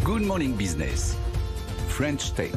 Good Morning Business, French Tech.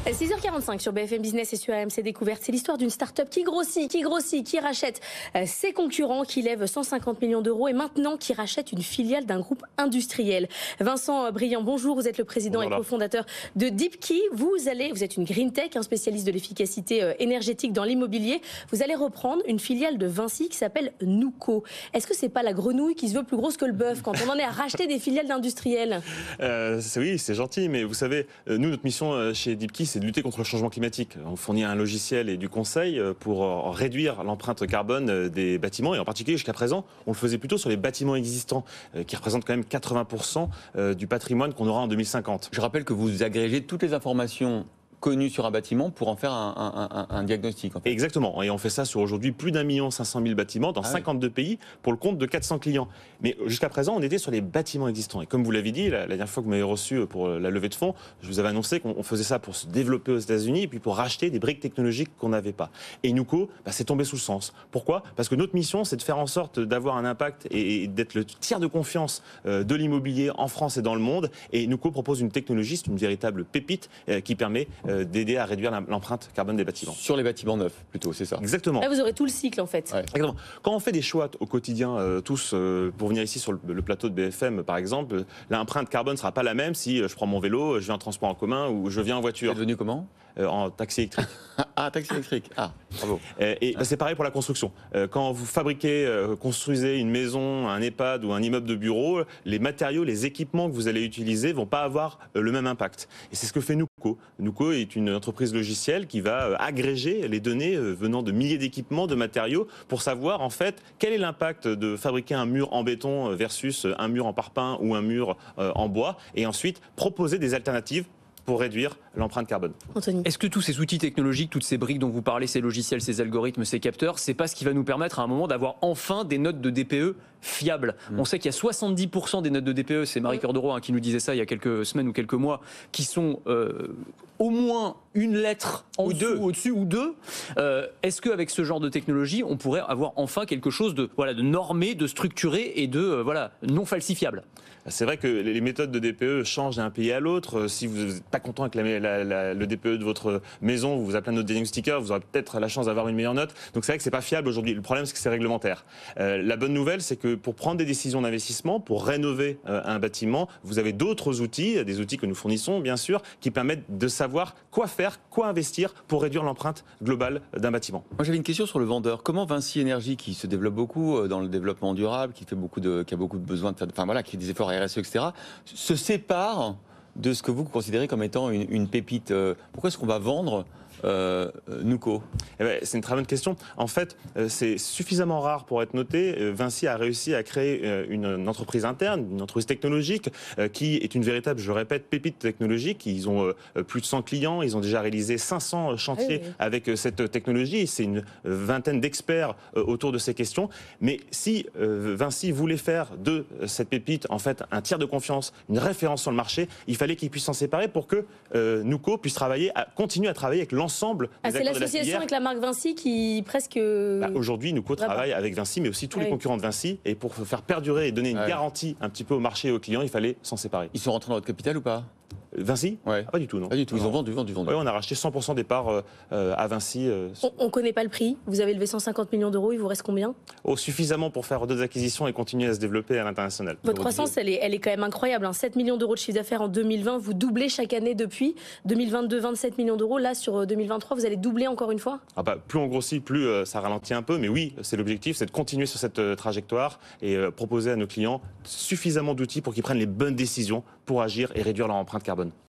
6h45 sur BFM Business et sur AMC Découverte. C'est l'histoire d'une start-up qui grossit, qui rachète ses concurrents, qui lève 150 millions d'euros et maintenant qui rachète une filiale d'un groupe industriel. Vincent Briand, bonjour. Vous êtes le président et cofondateur de Deepkey. Vous êtes une green tech, un spécialiste de l'efficacité énergétique dans l'immobilier. Vous allez reprendre une filiale de Vinci qui s'appelle Nuco. Est-ce que c'est pas la grenouille qui se veut plus grosse que le bœuf quand on en est à racheter des filiales d'industriels? Oui, c'est gentil, mais vous savez, nous, notre mission chez Deepkey, c'est de lutter contre le changement climatique. On fournit un logiciel et du conseil pour réduire l'empreinte carbone des bâtiments, et en particulier, jusqu'à présent, on le faisait plutôt sur les bâtiments existants, qui représentent quand même 80% du patrimoine qu'on aura en 2050. Je rappelle que vous agrégez toutes les informations connues sur un bâtiment pour en faire un diagnostic. En fait. Exactement, et on fait ça sur aujourd'hui plus d'1,5 million bâtiments dans 52 pays pour le compte de 400 clients. Mais jusqu'à présent, on était sur les bâtiments existants. Et comme vous l'avez dit, la dernière fois que vous m'avez reçu pour la levée de fonds, je vous avais annoncé qu'on faisait ça pour se développer aux États-Unis et puis pour racheter des briques technologiques qu'on n'avait pas. Et Nuco, c'est tombé sous le sens. Pourquoi ? Parce que notre mission, c'est de faire en sorte d'avoir un impact et d'être le tiers de confiance de l'immobilier en France et dans le monde. Et Nuco propose une technologie, c'est une véritable pépite qui permet d'aider à réduire l'empreinte carbone des bâtiments. Sur les bâtiments neufs, plutôt, c'est ça. Exactement. Là, vous aurez tout le cycle, en fait. Ouais. Exactement. Quand on fait des choix au quotidien, tous, pour venir ici sur le plateau de BFM, par exemple, l'empreinte carbone ne sera pas la même si je prends mon vélo, je viens en transport en commun ou je viens en voiture. Vous êtes venu comment ? En taxi électrique. Ah, taxi électrique. Ah, bravo. C'est pareil pour la construction. Quand vous fabriquez, construisez une maison, un EHPAD ou un immeuble de bureau, les matériaux, les équipements que vous allez utiliser vont pas avoir le même impact. Et c'est ce que fait Nuco. Nuco est une entreprise logicielle qui va agréger les données venant de milliers d'équipements, de matériaux, pour savoir en fait quel est l'impact de fabriquer un mur en béton versus un mur en parpaing ou un mur en bois, et ensuite proposer des alternatives pour réduire l'empreinte carbone. Anthony. Est-ce que tous ces outils technologiques, toutes ces briques dont vous parlez, ces logiciels, ces algorithmes, ces capteurs, c'est pas ce qui va nous permettre à un moment d'avoir enfin des notes de DPE fiables? On sait qu'il y a 70% des notes de DPE, c'est Marie Cœur qui nous disait ça il y a quelques semaines ou quelques mois, qui sont au moins une lettre en dessous, au-dessus ou deux. Est-ce qu'avec ce genre de technologie, on pourrait avoir enfin quelque chose de normé, de structuré et de non falsifiable? C'est vrai que les méthodes de DPE changent d'un pays à l'autre. Si vous n'êtes pas content avec le DPE de votre maison, vous appelez un autre diagnostiqueur, vous aurez peut-être la chance d'avoir une meilleure note. Donc c'est vrai que c'est pas fiable aujourd'hui. Le problème, c'est que c'est réglementaire. La bonne nouvelle, c'est que pour prendre des décisions d'investissement, pour rénover un bâtiment, vous avez d'autres outils, des outils que nous fournissons bien sûr, qui permettent de savoir quoi faire, quoi investir pour réduire l'empreinte globale d'un bâtiment. Moi j'avais une question sur le vendeur. Comment Vinci Énergie, qui se développe beaucoup dans le développement durable, qui a beaucoup de besoins de faire, qui fait des efforts RSE, etc., se sépare de ce que vous considérez comme étant une pépite? Pourquoi est-ce qu'on va vendre Nuco? C'est une très bonne question. En fait, c'est suffisamment rare pour être noté. Vinci a réussi à créer une entreprise interne, une entreprise technologique qui est une véritable, je le répète, pépite technologique. Ils ont plus de 100 clients, ils ont déjà réalisé 500 chantiers avec cette technologie. C'est une vingtaine d'experts autour de ces questions. Mais si Vinci voulait faire de cette pépite en fait un tiers de confiance, une référence sur le marché, il fallait qu'ils puissent s'en séparer pour que Nuco puisse continuer à travailler avec l'ensemble des c'est acteurs de la l'association filière. avec la marque Vinci qui presque... Aujourd'hui, Nuco travaille avec Vinci, mais aussi tous les concurrents de Vinci. Et pour faire perdurer et donner une garantie un petit peu au marché et aux clients, il fallait s'en séparer. Ils sont rentrés dans votre capital ou pas? Vinci ? Pas du tout, non. Pas du tout, ils ont vendu. Oui, on a racheté 100% des parts à Vinci. On ne connaît pas le prix. Vous avez levé 150 millions d'euros, il vous reste combien? Suffisamment pour faire d'autres acquisitions et continuer à se développer à l'international. Votre croissance, elle est quand même incroyable. 7 millions d'euros de chiffre d'affaires en 2020, vous doublez chaque année depuis. 2022, 27 millions d'euros. Là, sur 2023, vous allez doubler encore une fois? Plus on grossit, plus ça ralentit un peu. Mais oui, c'est l'objectif, c'est de continuer sur cette trajectoire et proposer à nos clients suffisamment d'outils pour qu'ils prennent les bonnes décisions pour agir et réduire leur empreinte carbone.